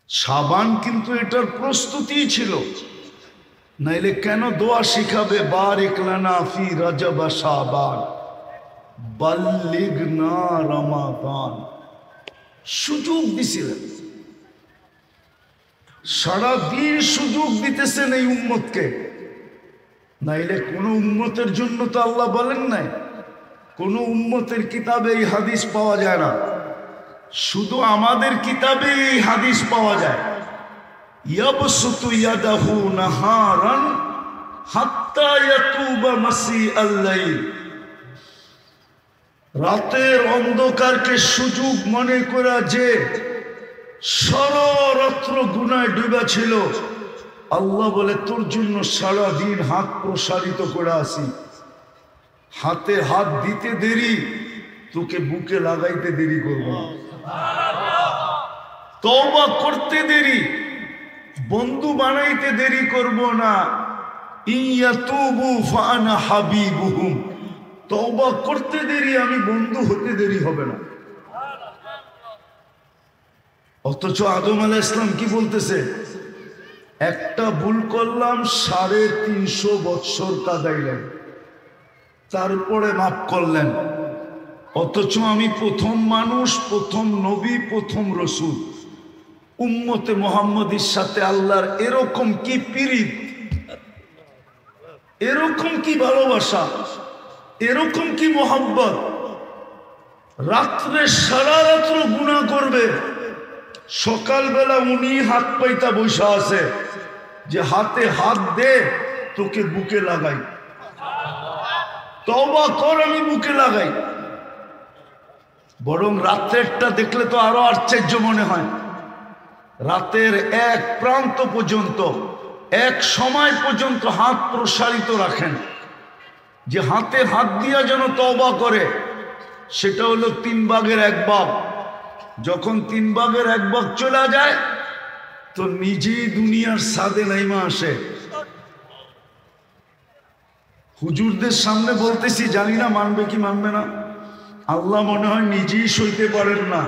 শাবান কিন্তু এটার প্রস্তুতি ছিল, নাইলে কেন দোয়া শিখাবে বারিক লানা ফি রজব শাবান বাল্লিগনা রমাদান। সুযোগ দিছিলেন, সারাদিন সুযোগ দিতেছেন এই উম্মতকে। নাইলে কোন উম্মতের জন্য তো আল্লাহ বলেন নাই, কোন উম্মতের কিতাবে এই হাদিস পাওয়া যায় না, শুধু আমাদের কিতাবে এই হাদিস পাওয়া যায়। ইয়াবসুতু ইয়াদাহু নাহারান হাত্তা ইয়াতুবা মাসিআল লাইল। রাতের অন্ধকারকে সুযোগ মনে করা যে সারারাত্র গুনায় ডুবা ছিল, আল্লাহ বলে তোর জন্য সারাদিন হাত প্রসারিত করে আসি। হাতে হাত দিতে দেরি, তোকে বুকে লাগাইতে দেরি করব না। তওবা করতে দেরি, বন্ধু বানাইতে দেরি করব না। ইয়াতুবু ফাআনা হাবিবুহুম। তওবা করতে দেরি, আমি বন্ধু হতে দেরি হবে না। অথচ আদম আলাইহিস সালাম কি বলতেছে? একটা ভুল করলাম, 350 বৎসর কাঁদাইলেন, তারপরে মাফ করলেন। অথচ আমি প্রথম মানুষ, প্রথম নবী, প্রথম রসুল। উম্মতে মুহাম্মদীর সাথে আল্লাহর এরকম কি পীড়িত, এরকম কি ভালোবাসা, এরকম কি মোহাব্বত। রাত্রে সারা রাত্র গুনাহ করবে, সকালবেলা উনি হাত পাইতা বসা আছে যে হাতে হাত দে, তোকে বুকে লাগাই, তওবা কর, আমি বুকে লাগাই। বরং রাত্রেরটা দেখলে তো আরো আশ্চর্য মনে হয়। রাতের এক প্রান্ত পর্যন্ত, এক সময় পর্যন্ত হাত প্রসারিত রাখেন, যে হাতে হাত দিয়া যেন তওবা করে। সেটা হলো 3 ভাগের 1 ভাগ। যখন 3 ভাগের 1 ভাগ চলে যায়, তো নিজেই দুনিয়ার সাদে নাইমা আসে। হুজুরদের সামনে বলতেছি, জানি না মানবে কি মানবে না। আল্লাহ মনে হয় নিজেই সইতে পারেন না,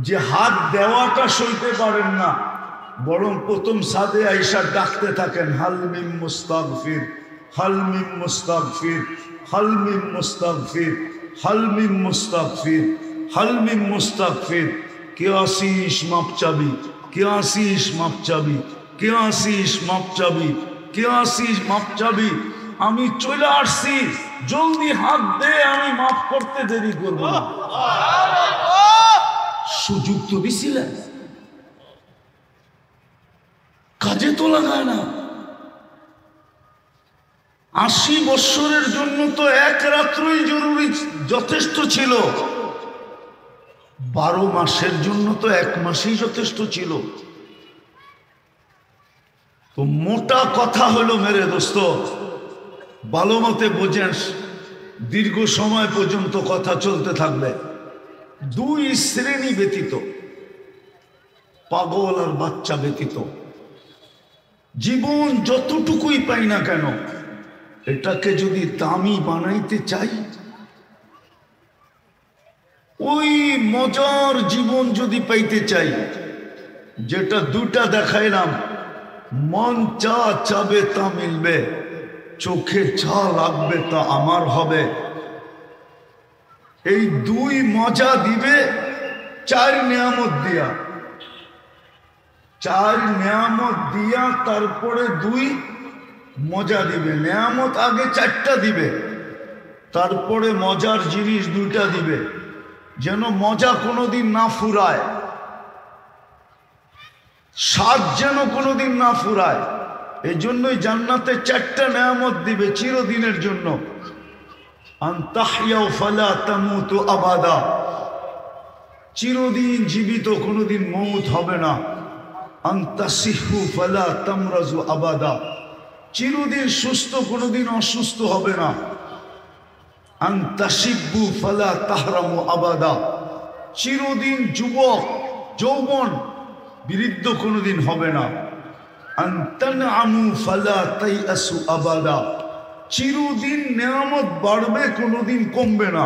যে হাত দেওয়াটা সইতে পারেন না, বরং প্রথম সাদে আইসা ডাকতে থাকেন, হাল মিম মুস্তাগফির, হাল মিম মুস্তাগফির, হাল মিম মুস্তাগফির, হাল মিম মুস্তাগফির, হাল মিম মুস্তাগফির। কে আসিস মাপ চাবি, কে আসিস মাপ চাবি, কে আসিস মাপ চাবি, কে আসিস মাপ চাবি। আমি চলে আসছি, জলদি হাত দে, আমি মাফ করতে দেরি করব না। সুযোগ তো দিছিলেন, কাজে তো লাগায় না। 80 বৎসরের জন্য তো 1 রাত্রই জরুরি, যথেষ্ট ছিল। 12 মাসের জন্য তো 1 মাসই যথেষ্ট ছিল। তো মোটা কথা হলো মেরে দোস্ত, ভালো মতে বোঝেন, দীর্ঘ সময় পর্যন্ত কথা চলতে থাকবে। 2 শ্রেণী ব্যতীত, পাগল আর বাচ্চা ব্যতীত, জীবন যতটুকুই পাই না কেন, এটাকে যদি দামি বানাইতে চাই, ওই মজার জীবন যদি পাইতে চাই, যেটা 2টা দেখাইলাম, মন যা চাবে তা মিলবে, চোখে যা লাগবে তা আমার হবে। এই 2 মজা দিবে 4 নিয়ামত দিয়া, 4 নিয়ামত দিয়া তারপরে 2 মজা দিবে। নিয়ামত আগে 4টা দিবে, তারপরে মজার জিনিস 2টা দিবে, যেন মজা কোনোদিন না ফুরায়, স্বাদ যেন কোনোদিন না ফুরায়। এই জন্যই জান্নাতে 4টা নিয়ামত দিবে চিরদিনের জন্য। আনতাহইয়া ফালা তামুতু আবাদা, চিরদিন জীবিত, কোনোদিন মৌত হবে না। আনতাসিহু ফালা তামরাজু আবাদা, চিরদিন সুস্থ, কোনোদিন অসুস্থ হবে না। আনতাশিব্বু ফালা তাহরামু আবাদা, চিরদিন যুবক, যৌবন, বৃদ্ধ কোনোদিন হবে না। আনতানআমু ফালা তাইআসু আবাদা, চিরদিন নিয়ামত বাড়বে, কোনোদিন কমবে না।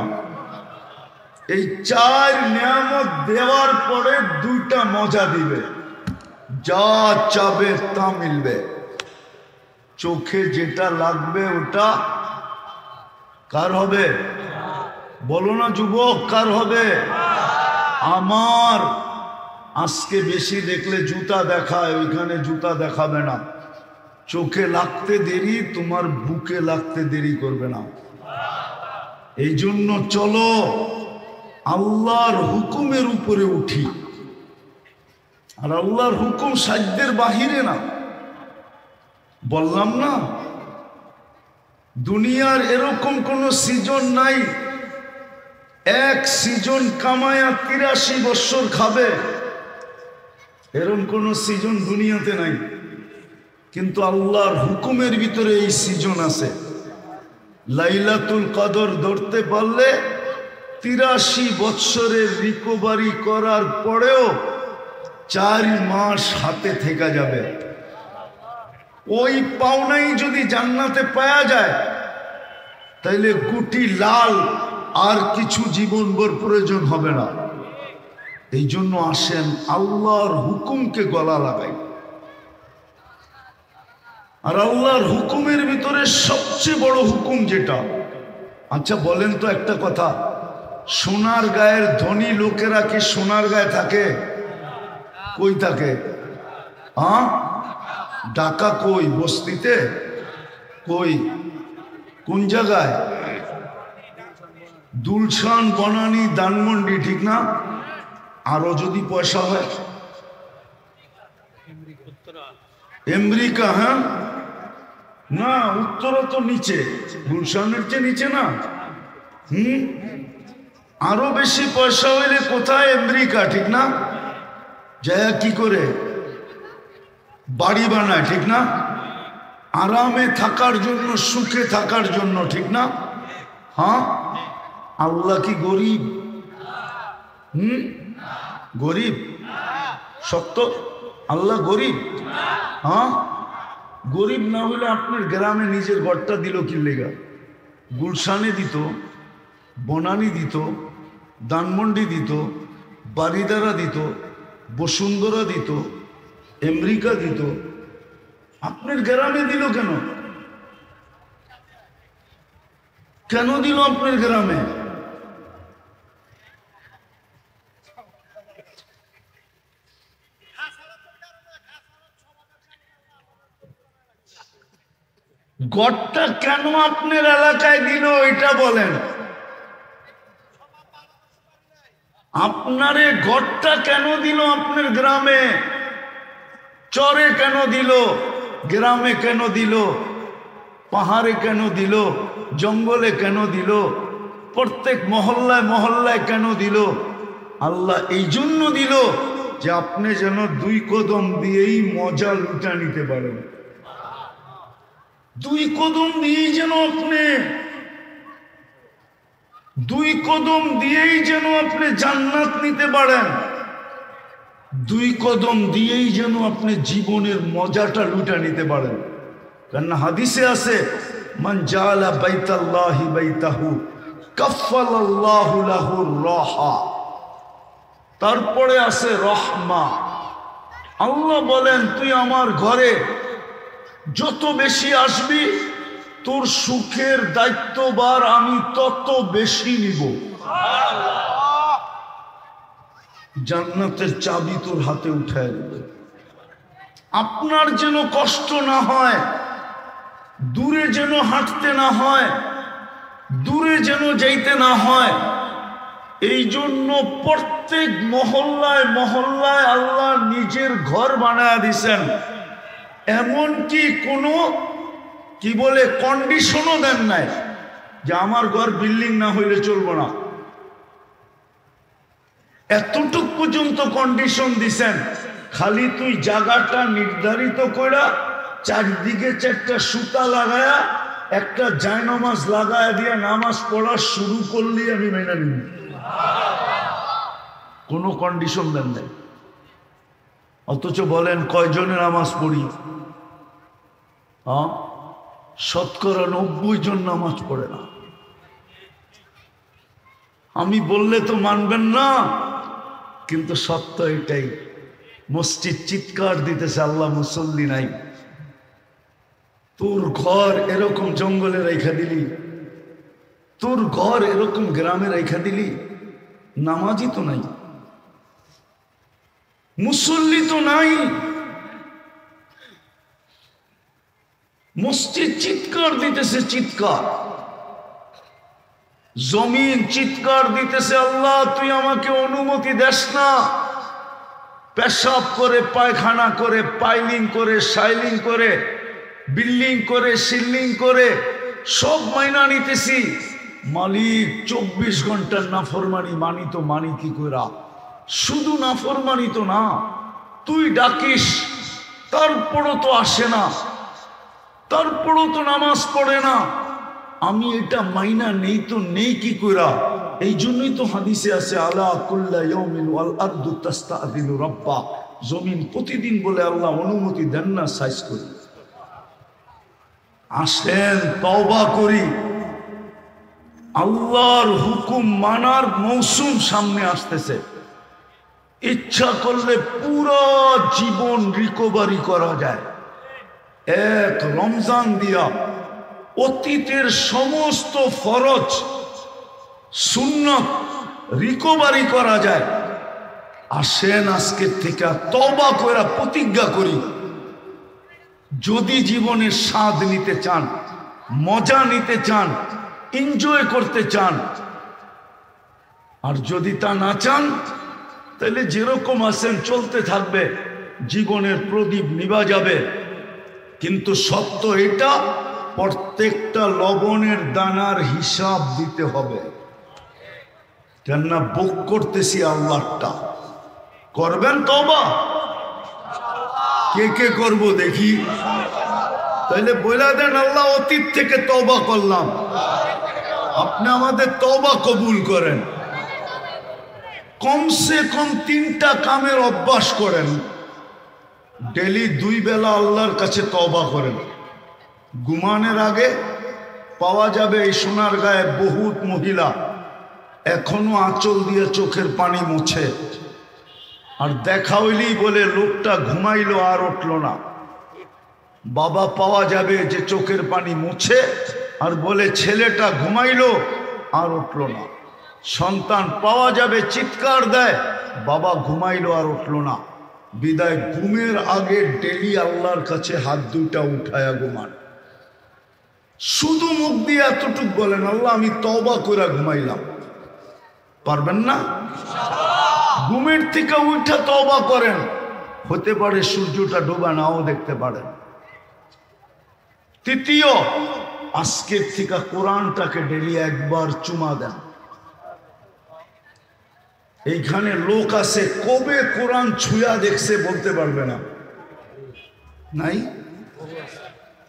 এই 4 নিয়ামত দেওয়ার পরে 2টা মজা দিবে। যা চাবে তা মিলবে। চোখে যেটা লাগবে ওটা কার হবে? বলো না যুবক, কার হবে? আমার। আজকে বেশি দেখলে জুতা দেখায়, ওইখানে জুতা দেখাবে না। চোখে লাগতে দেরি, তোমার বুকে লাগতে দেরি করবে না। এই জন্য চলো আল্লাহর হুকুমের উপরে উঠি। আর আল্লাহর হুকুম সাধ্যের বাহিরে না। বললাম না, দুনিয়ার এরকম কোন সিজন নাই এক সিজন কামায়া 83 বছর খাবে, এরকম কোন সিজন দুনিয়াতে নাই। কিন্তু আল্লাহর হুকুমের ভিতরে এই সিজন আছে। লাইলাতুল কদর ধরতে পারলে 83 বছরের রিকভারি করার পরেও 4 মাস হাতে থেকে যাবে। ওই পাওনাই যদি জান্নাতে পাওয়া যায় তাইলে গুটি লাল আর কিছু জীবনভর প্রয়োজন হবে না। এই জন্য আসেন আল্লাহর হুকুমকে গলা লাগাই। আর আল্লাহর হুকুমের ভিতরে সবচেয়ে বড় হুকুম যেটা, আচ্ছা বলেন তো একটা কথা, সোনার গায়ের ধনী লোকেরা কি সোনার গায়ে থাকে? কই থাকে? হ্যাঁ, ঢাকা কই? বস্তিতে কই? কোন জায়গায়? দুলশান, বনানী, ধানমন্ডি, ঠিক না? আরো যদি পয়সা হয় আমেরিকা। হ্যাঁ না, উত্তরা তো নিচে, গুলশানের চেয়ে নিচে না। আরো বেশি পয়সা হইলে কোথায়? আমেরিকা, ঠিক না? যায় কি করে? বাড়ি বানায়, ঠিক না? আরামে থাকার জন্য, সুখে থাকার জন্য, ঠিক না? হ্যাঁ, আল্লাহ কি গরিব? গরিব? সত্য আল্লাহ গরিব? হ্যাঁ, গরিব না হলে আপনার গ্রামে নিজের ঘরটা দিল কি লেগা? গুলশানে দিত, বনানী দিত, ধানমন্ডি দিত, বারিদারা দিত, বসুন্ধরা দিত, আমেরিকা দিত, আপনার গ্রামে দিল কেন? কেন দিল আপনার গ্রামে? গড়টা কেন আপনার এলাকায় দিল এটা বলেন। আপনারে গড়টা কেন দিল আপনার গ্রামে? চরে কেন দিল? গ্রামে কেন দিল? পাহাড়ে কেন দিল? জঙ্গলে কেন দিল? প্রত্যেক মহল্লায় মহল্লায় কেন দিল? আল্লাহ এই জন্য দিল যে আপনি যেন 2 কদম দিয়েই মজা লুটা নিতে পারেন। 2 কদম দিয়েই যেন আপনি 2 কদম দিয়েই যেন আপনি জান্নাত নিতে পারেন। 2 কদম দিয়েই যেন আপনি জীবনের মজাটা লুটা নিতে পারেন। কারণ হাদিসে আছে, মান জাআলা বাইতাল্লাহি বাইতাহু কাফফালাল্লাহু লাহুর রাহা। তারপরে আছে রহমা। আল্লাহ বলেন, তুই আমার ঘরে যত বেশি আসবি তোর সুখের দায়িত্বভার আমি তত বেশি নিব। জান্নাতের চাবি তোর হাতে উঠায় দেবে। আপনার যেন কষ্ট না হয়, দূরে যেন হাঁটতে না হয়, দূরে যেন যাইতে না হয়, এই জন্য প্রত্যেক মহল্লায় মহল্লায় আল্লাহ নিজের ঘর বানায় দিছেন। এমনকি কোনো কি বলে কন্ডিশনও দেন নাই যে আমার ঘর বিল্ডিং না হইলে চলবো না। এতটুক পর্যন্ত কন্ডিশন দিছেন, খালি তুই জায়গাটা নির্ধারিত কইরা চারদিকে 4টা সুতা লাগায়া একটা জায়নামাজ লাগায়া দিয়া নামাজ পড়া শুরু করলি আমি মেনে নিব। কোনো কন্ডিশন দেন নাই। অথচ বলেন কয়জনে নামাজ পড়ি? হ্যাঁ, শতকরা 90 জন নামাজ পড়ে না। আমি বললে তো মানবেন না, কিন্তু সত্য এটাই। মসজিদ চিৎকার দিতেছে, আল্লাহ মুসল্লি নাই। তোর ঘর এরকম জঙ্গলে রেখা দিলি, তোর ঘর এরকম গ্রামে রেখা দিলি, নামাজি তো নাই, মুসল্লি তো নাই। মসজিদ চিৎকার দিতেছে, চিৎকার, জমিন চিৎকার দিতেছে, আল্লাহ তুই আমাকে অনুমতি দেস না। পেশাব করে, পায়খানা করে, পাইলিং করে, শাইলিং করে, বিল্ডিং করে, সিল্লিং করে সব মাইনা নিতেছি, মালিক 24 ঘন্টার নাফরমানি মানি তো মানি কি কইরা? শুধু নাফরমানি তো না, তুই ডাকিস তারপরও তো আসে না, তারপরও তো নামাজ পড়ে না, আমি এটা মাইনা নেই তো নেই কি কইরা? এই জন্যই তো হাদিসে আছে, আলা কুল্লা ইয়াউমিন ওয়াল আরদু তাস্তাযিনু রাব্বা, জমিন প্রতিদিন বলে আল্লাহ অনুমতি দেন না সাইজ করি। আসেন তওবা করি, আল্লাহর হুকুম মানার মৌসুম সামনে আসতেছে। ইচ্ছা করলে পুরো জীবন রিকভারি করা যায়। এক রমজান দিয়া অতীতের সমস্ত ফরজ সুন্নত রিকভারি করা যায়। আসেন আজকের থেকে তওবা করে প্রতিজ্ঞা করি, যদি জীবনের স্বাদ নিতে চান, মজা নিতে চান, এনজয় করতে চান, আর যদি তা না চান তাহলে যেরকম আছেন চলতে থাকবে, জীবনের প্রদীপ নিভা যাবে। কিন্তু সত্য এটা, প্রত্যেকটা লবণের দানার হিসাব দিতে হবে। কেননা বুক করতেছি আল্লাহটা, করবেন তওবা? কে কে করব দেখি? তাহলে বলে দেন, আল্লাহ অতীত থেকে তওবা করলাম, আপনি আমাদের তওবা কবুল করেন। কমসে কম 3টা কামের অভ্যাস করেন, ডেলি 2 বেলা আল্লাহর কাছে তওবা করেন। ঘুমানোর আগে পাওয়া যাবে এই সোনার গায়ে বহুত মহিলা এখনো আঁচল দিয়ে চোখের পানি মুছে, আর দেখা হইলেই বলে লোকটা ঘুমাইলো আর উঠলো না। বাবা পাওয়া যাবে যে চোখের পানি মুছে আর বলে ছেলেটা ঘুমাইলো আর উঠলো না। সন্তান পাওয়া যাবে চিৎকার দেয়, বাবা ঘুমাইলো আর উঠলো না। বিদায় ঘুমের আগে ডেলি আল্লাহর কাছে হাত 2টা উঠায়া ঘুমান। শুধু মুখ দিয়ে এতটুক বলেন, আল্লাহ আমি তওবা করে ঘুমাইলাম। পারবেন না? ঘুমের থেকে উঠা তওবা করেন, হতে পারে সূর্যটা ডোবা নাও দেখতে পারেন। তৃতীয়, আজকের থেকে কোরআনটাকে ডেলি একবার চুমা দেন। এইখানে লোক আছে কবে কোরআন ছুঁয়া দেখছে বলতে পারবে না, নাই?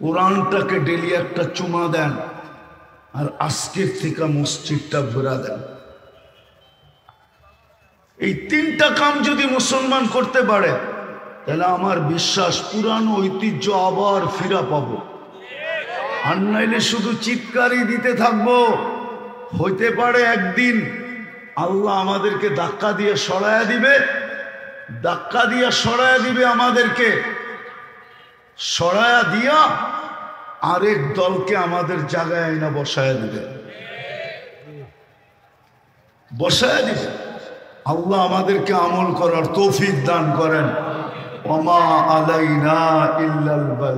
কোরআনটাকে ডেলি একটা চুমা দেন, আর আজকের থেকে মসজিদটা ভরা দেন। এই 3টা কাম যদি মুসলমান করতে পারে, তাহলে আমার বিশ্বাস পুরানো ঐতিহ্য আবার ফিরা পাবো। আর নাইলে শুধু চিৎকারই দিতে থাকবো। হইতে পারে একদিন আল্লাহ আমাদেরকে ধাক্কা দিয়ে সরায়া দিবে, ধাক্কা দিয়ে সরায়া দিবে আমাদেরকে, সরায়া দিয়া আরেক দলকে আমাদের জায়গায় আইনা বসায়া দিবে, বসায়া দিবে। আল্লাহ আমাদেরকে আমল করার তৌফিক দান করেন। ওমা আলাইনা ইল্লাল বালাগ।